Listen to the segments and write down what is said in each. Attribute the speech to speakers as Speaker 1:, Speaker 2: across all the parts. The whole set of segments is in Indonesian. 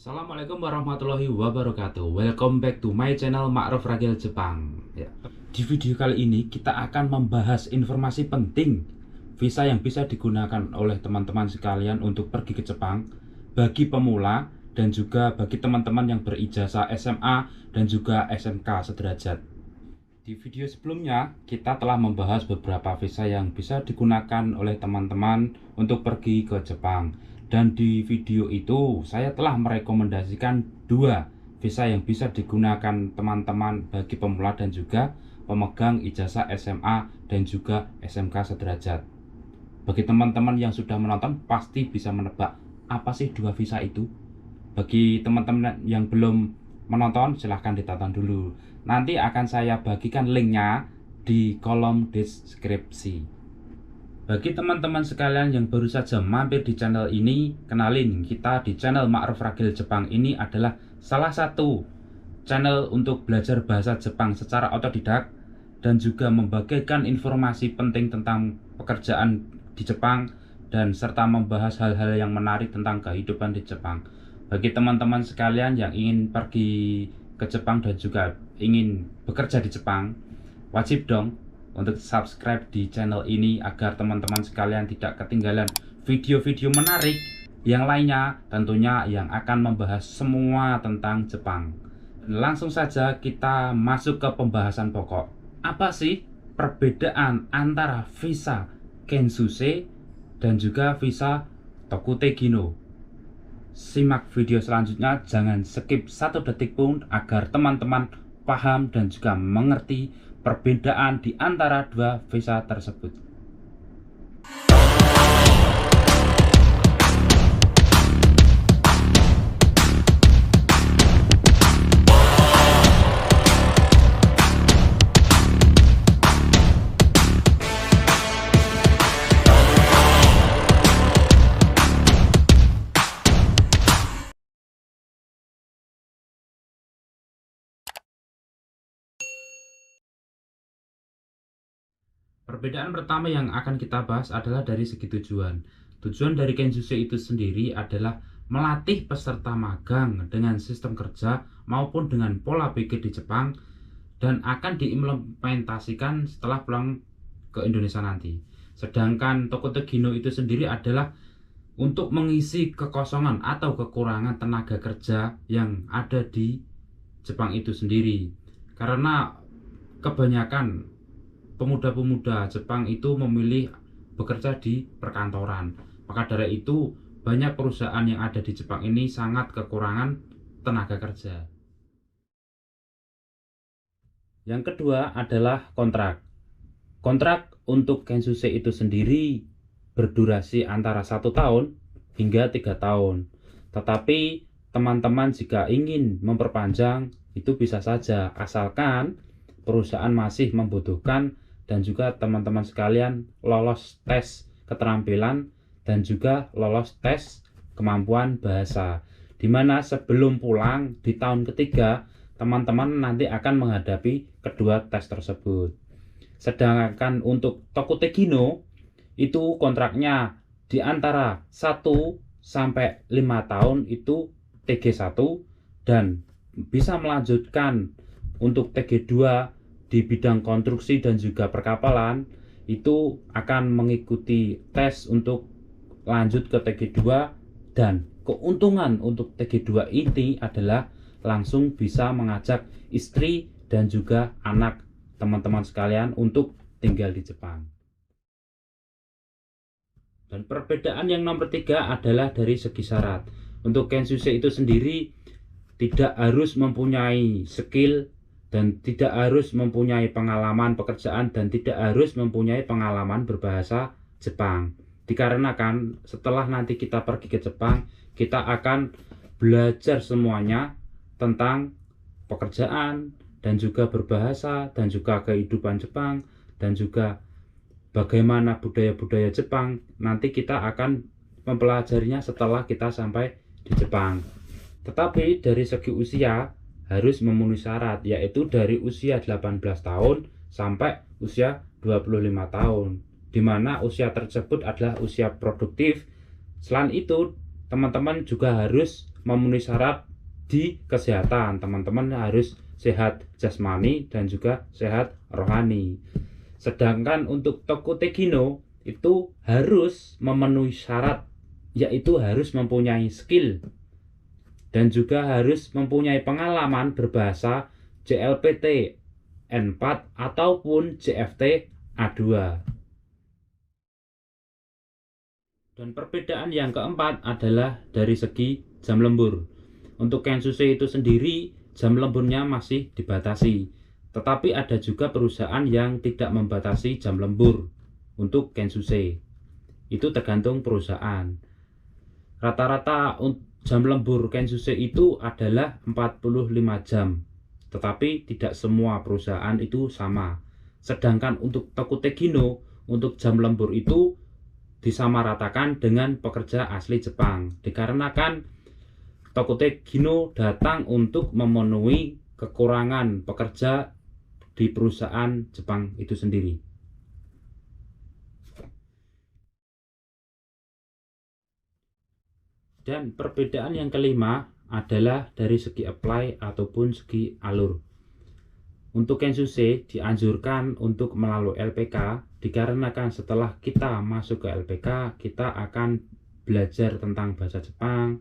Speaker 1: Assalamualaikum warahmatullahi wabarakatuh. Welcome back to my channel Ma'ruf Ragil Jepang ya. Di video kali ini kita akan membahas informasi penting visa yang bisa digunakan oleh teman-teman sekalian untuk pergi ke Jepang bagi pemula dan juga bagi teman-teman yang berijazah SMA dan juga SMK sederajat. Di video sebelumnya kita telah membahas beberapa visa yang bisa digunakan oleh teman-teman untuk pergi ke Jepang. Dan di video itu saya telah merekomendasikan dua visa yang bisa digunakan teman-teman bagi pemula dan juga pemegang ijazah SMA dan juga SMK sederajat. Bagi teman-teman yang sudah menonton pasti bisa menebak apa sih dua visa itu. Bagi teman-teman yang belum menonton silahkan ditonton dulu. Nanti akan saya bagikan linknya di kolom deskripsi. Bagi teman-teman sekalian yang baru saja mampir di channel ini, kenalin kita di channel Ma'ruf Ragil Jepang ini adalah salah satu channel untuk belajar bahasa Jepang secara otodidak dan juga membagikan informasi penting tentang pekerjaan di Jepang dan serta membahas hal-hal yang menarik tentang kehidupan di Jepang. Bagi teman-teman sekalian yang ingin pergi ke Jepang dan juga ingin bekerja di Jepang, wajib dong untuk subscribe di channel ini agar teman-teman sekalian tidak ketinggalan video-video menarik yang lainnya, tentunya yang akan membahas semua tentang Jepang. Langsung saja kita masuk ke pembahasan pokok. Apa sih perbedaan antara visa Kensuse dan juga visa Tokutegino? Simak video selanjutnya, jangan skip satu detik pun agar teman-teman paham dan juga mengerti perbedaan di antara dua visa tersebut. Perbedaan pertama yang akan kita bahas adalah dari segi tujuan. Tujuan dari Kensuse itu sendiri adalah melatih peserta magang dengan sistem kerja maupun dengan pola pikir di Jepang dan akan diimplementasikan setelah pulang ke Indonesia nanti. Sedangkan Tokutegino itu sendiri adalah untuk mengisi kekosongan atau kekurangan tenaga kerja yang ada di Jepang itu sendiri. Karena kebanyakan pemuda-pemuda Jepang itu memilih bekerja di perkantoran. Maka dari itu banyak perusahaan yang ada di Jepang ini sangat kekurangan tenaga kerja. Yang kedua adalah kontrak. Kontrak untuk Kensuse itu sendiri berdurasi antara 1 tahun hingga 3 tahun. Tetapi teman-teman jika ingin memperpanjang itu bisa saja, asalkan perusahaan masih membutuhkan dan juga teman-teman sekalian lolos tes keterampilan dan juga lolos tes kemampuan bahasa, dimana sebelum pulang di tahun ketiga teman-teman nanti akan menghadapi kedua tes tersebut. Sedangkan untuk Tokutegino itu kontraknya di antara 1 sampai 5 tahun itu TG1 dan bisa melanjutkan untuk TG2 di bidang konstruksi dan juga perkapalan itu akan mengikuti tes untuk lanjut ke TG2, dan keuntungan untuk TG2 ini adalah langsung bisa mengajak istri dan juga anak teman-teman sekalian untuk tinggal di Jepang. Dan perbedaan yang nomor 3 adalah dari segi syarat. Untuk Kensuse itu sendiri tidak harus mempunyai skill dan tidak harus mempunyai pengalaman pekerjaan dan tidak harus mempunyai pengalaman berbahasa Jepang. Dikarenakan setelah nanti kita pergi ke Jepang, kita akan belajar semuanya tentang pekerjaan dan juga berbahasa dan juga kehidupan Jepang dan juga bagaimana budaya-budaya Jepang. Nanti kita akan mempelajarinya setelah kita sampai di Jepang. Tetapi dari segi usia harus memenuhi syarat, yaitu dari usia 18 tahun sampai usia 25 tahun, di mana usia tersebut adalah usia produktif. Selain itu teman-teman juga harus memenuhi syarat di kesehatan. Teman-teman harus sehat jasmani dan juga sehat rohani. Sedangkan untuk Tokutegino itu harus memenuhi syarat, yaitu harus mempunyai skill dan juga harus mempunyai pengalaman berbahasa JLPT N4 ataupun JFT A2. Dan perbedaan yang keempat adalah dari segi jam lembur. Untuk Kensusei itu sendiri, jam lemburnya masih dibatasi. Tetapi ada juga perusahaan yang tidak membatasi jam lembur untuk Kensusei. Itu tergantung perusahaan. Rata-rata jam lembur Kensusei itu adalah 45 jam. Tetapi tidak semua perusahaan itu sama. Sedangkan untuk Tokutegino, untuk jam lembur itu disamaratakan dengan pekerja asli Jepang, dikarenakan Tokutegino datang untuk memenuhi kekurangan pekerja di perusahaan Jepang itu sendiri. Dan perbedaan yang kelima adalah dari segi apply ataupun segi alur. Untuk Kensusei dianjurkan untuk melalui LPK, dikarenakan setelah kita masuk ke LPK, kita akan belajar tentang bahasa Jepang,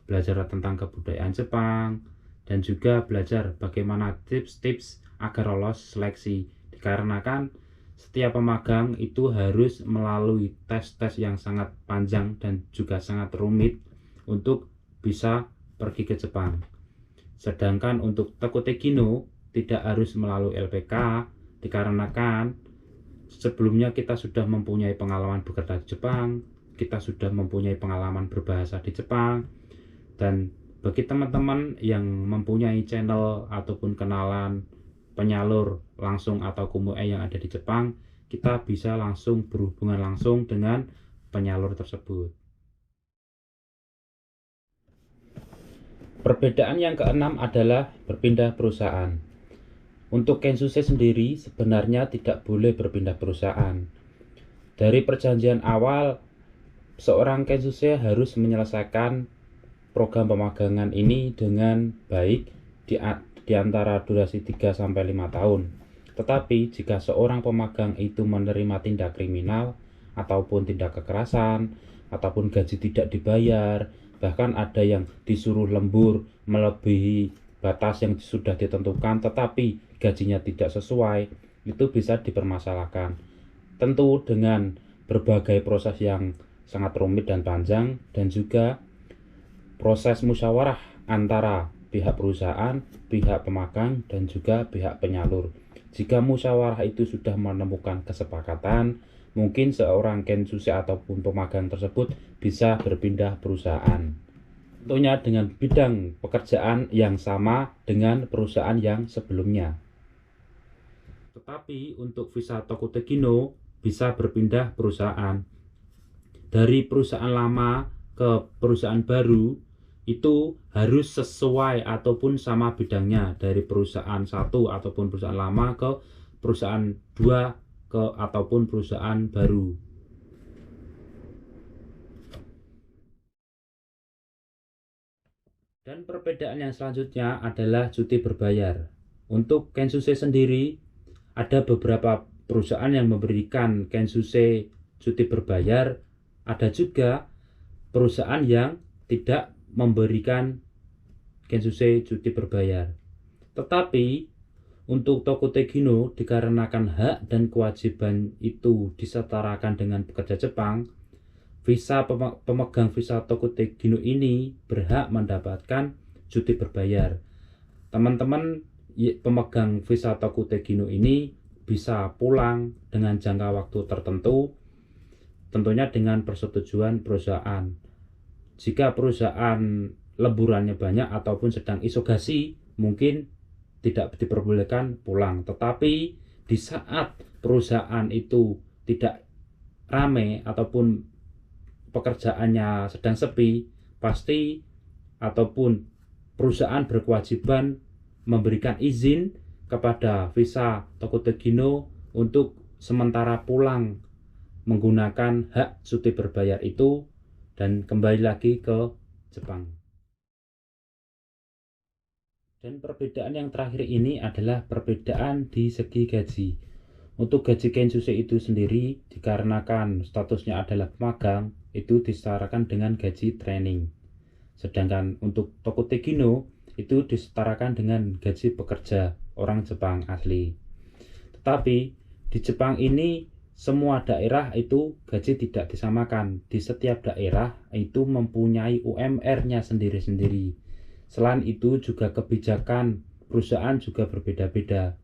Speaker 1: belajar tentang kebudayaan Jepang, dan juga belajar bagaimana tips-tips agar lolos seleksi. Dikarenakan setiap pemagang itu harus melalui tes-tes yang sangat panjang dan juga sangat rumit untuk bisa pergi ke Jepang. Sedangkan untuk Tokutegino tidak harus melalui LPK, dikarenakan sebelumnya kita sudah mempunyai pengalaman bekerja di Jepang, kita sudah mempunyai pengalaman berbahasa di Jepang. Dan bagi teman-teman yang mempunyai channel ataupun kenalan penyalur langsung atau kumoe yang ada di Jepang, kita bisa langsung berhubungan langsung dengan penyalur tersebut. Perbedaan yang keenam adalah berpindah perusahaan. Untuk Kensusei sendiri sebenarnya tidak boleh berpindah perusahaan. Dari perjanjian awal, seorang Kensusei harus menyelesaikan program pemagangan ini dengan baik di antara durasi 3-5 tahun. Tetapi jika seorang pemagang itu menerima tindak kriminal ataupun tindak kekerasan ataupun gaji tidak dibayar, bahkan ada yang disuruh lembur melebihi batas yang sudah ditentukan tetapi gajinya tidak sesuai, itu bisa dipermasalahkan. Tentu dengan berbagai proses yang sangat rumit dan panjang, dan juga proses musyawarah antara pihak perusahaan, pihak pemagang, dan juga pihak penyalur. Jika musyawarah itu sudah menemukan kesepakatan, mungkin seorang Kensusei ataupun pemagang tersebut bisa berpindah perusahaan. Tentunya dengan bidang pekerjaan yang sama dengan perusahaan yang sebelumnya. Tetapi untuk visa Tokutegino bisa berpindah perusahaan. Dari perusahaan lama ke perusahaan baru itu harus sesuai ataupun sama bidangnya, dari perusahaan satu ataupun perusahaan lama ke perusahaan dua ataupun perusahaan baru. Dan perbedaan yang selanjutnya adalah cuti berbayar. Untuk Kensusei sendiri, ada beberapa perusahaan yang memberikan Kensusei cuti berbayar. Ada juga perusahaan yang tidak memberikan Kensusei cuti berbayar. Tetapi untuk Tokutegino, dikarenakan hak dan kewajiban itu disetarakan dengan pekerja Jepang, pemegang visa Tokutegino ini berhak mendapatkan cuti berbayar. Teman-teman pemegang visa Tokutegino ini bisa pulang dengan jangka waktu tertentu, tentunya dengan persetujuan perusahaan. Jika perusahaan lemburannya banyak ataupun sedang isogasi, mungkin tidak diperbolehkan pulang. Tetapi di saat perusahaan itu tidak ramai ataupun pekerjaannya sedang sepi, pasti ataupun perusahaan berkewajiban memberikan izin kepada visa Tokutegino untuk sementara pulang menggunakan hak cuti berbayar itu dan kembali lagi ke Jepang. Dan perbedaan yang terakhir ini adalah perbedaan di segi gaji. Untuk gaji Kenshusei itu sendiri, dikarenakan statusnya adalah pemagang, itu disetarakan dengan gaji training. Sedangkan untuk Tokuteki no itu disetarakan dengan gaji pekerja orang Jepang asli. Tetapi di Jepang ini semua daerah itu gaji tidak disamakan. Di setiap daerah itu mempunyai UMR-nya sendiri-sendiri. Selain itu juga kebijakan perusahaan juga berbeda-beda.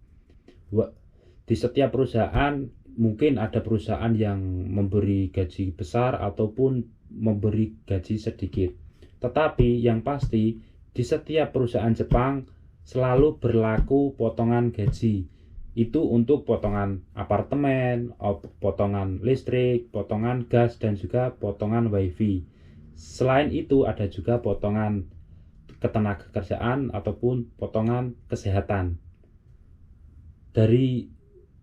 Speaker 1: Di setiap perusahaan mungkin ada perusahaan yang memberi gaji besar ataupun memberi gaji sedikit. Tetapi yang pasti di setiap perusahaan Jepang selalu berlaku potongan gaji. Itu untuk potongan apartemen, potongan listrik, potongan gas, dan juga potongan wifi. Selain itu ada juga potongan ketenagakerjaan ataupun potongan kesehatan. Dari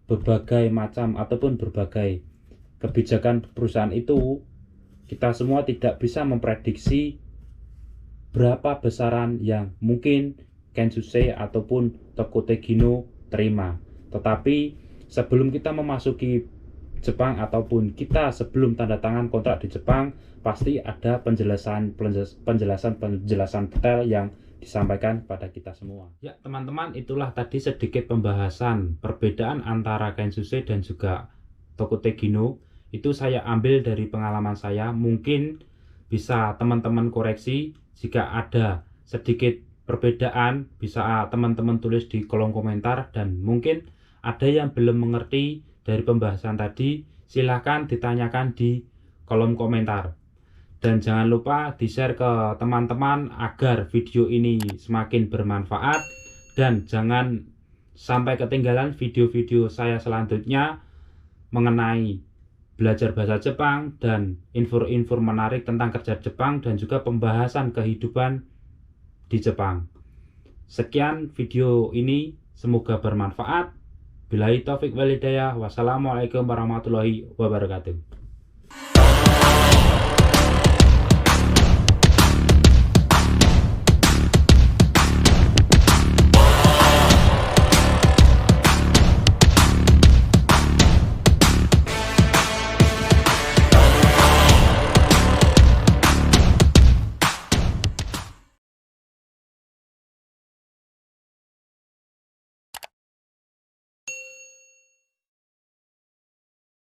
Speaker 1: berbagai macam ataupun berbagai kebijakan perusahaan itu, kita semua tidak bisa memprediksi berapa besaran yang mungkin Kenshusei ataupun Tokuteki no terima. Tetapi sebelum kita memasuki Jepang ataupun kita sebelum tanda tangan kontrak di Jepang, pasti ada penjelasan detail yang disampaikan kepada kita semua. Ya teman-teman, itulah tadi sedikit pembahasan perbedaan antara Kenshusei dan juga Tokuteki no. Itu saya ambil dari pengalaman saya. Mungkin bisa teman-teman koreksi jika ada sedikit perbedaan, bisa teman-teman tulis di kolom komentar. Dan mungkin ada yang belum mengerti dari pembahasan tadi, silahkan ditanyakan di kolom komentar. Dan jangan lupa di-share ke teman-teman agar video ini semakin bermanfaat. Dan jangan sampai ketinggalan video-video saya selanjutnya mengenai belajar bahasa Jepang dan info-info menarik tentang kerja Jepang dan juga pembahasan kehidupan di Jepang. Sekian video ini, semoga bermanfaat. Billahi taufik wal hidayah. Wassalamualaikum warahmatullahi wabarakatuh.